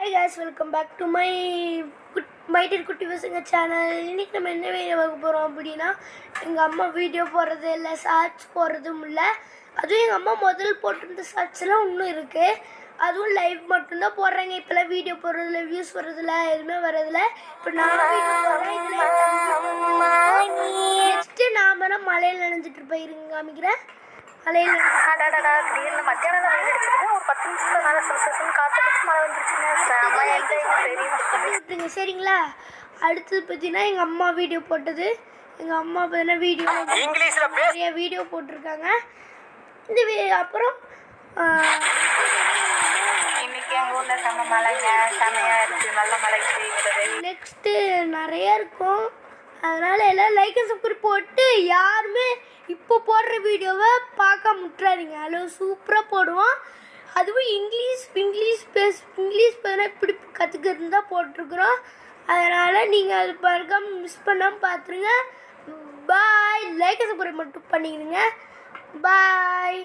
Hi guys, welcome back to my my dear குட்டி பசங்க channel. இன்றைக்கி நம்ம என்ன வீடியோ பார்க்க போகிறோம் அப்படின்னா, எங்கள் அம்மா வீடியோ போடுறது இல்லை, ஷார்ட்ஸ் போடுறதும் இல்லை. அதுவும் எங்கள் அம்மா முதல் போட்டிருந்த ஷார்ட்ஸ்லாம் இன்னும் இருக்குது. அதுவும் லைவ் மட்டும்தான் போடுறாங்க. இப்போல்லாம் வீடியோ போடுறதில்ல, வியூஸ் வர்றதில்ல, எதுவுமே வர்றதில்ல. இப்போ நான் வீடியோ போடுறேன். நெக்ஸ்ட்டு நாம் தான் மலையில் நனைஞ்சிட்டு இருப்பேன். இருங்க காமிக்கிறேன். மலையில் திடீர்னு மத்தியானம் வெயில் அடிச்சது ஒரு 10 நிமிஷத்துல நல்லா சுறுசுறுன்னு காத்தடிச்சு மழை வந்துருச்சுங்க. சரிங்களா? அடுத்தது பார்த்தீங்கன்னா எங்கள் அம்மா வீடியோ போட்டது. எங்கள் அம்மா பார்த்தீங்கன்னா நிறைய வீடியோ போட்டிருக்காங்க. இந்த அப்புறம் இன்னைக்கு எங்கள் ஊரில் செம்ம மழைங்க, செம்மையாக இருக்குது, நல்ல மழை பெய்கிறது. நெக்ஸ்ட்டு நிறையா இருக்கும். அதனால் எல்லாம் லைக் அண்ட் சப்ஸ்கிரைப் போட்டு யாருமே இப்போ போடுற வீடியோவை பார்க்க முட்டுறாதீங்க. அதில் சூப்பராக போடுவோம். அதுவும் இங்கிலீஷ் பேசுனா இப்படி கற்றுக்கிறது தான் போட்டிருக்குறோம். அதனால் நீங்கள் அது பார்க்காம மிஸ் பண்ணாமல் பார்த்துருங்க. பாய். லைக் அண்ட் சப்ஸ்கிரைப் மட்டும் பண்ணிக்கிறீங்க. பாய்.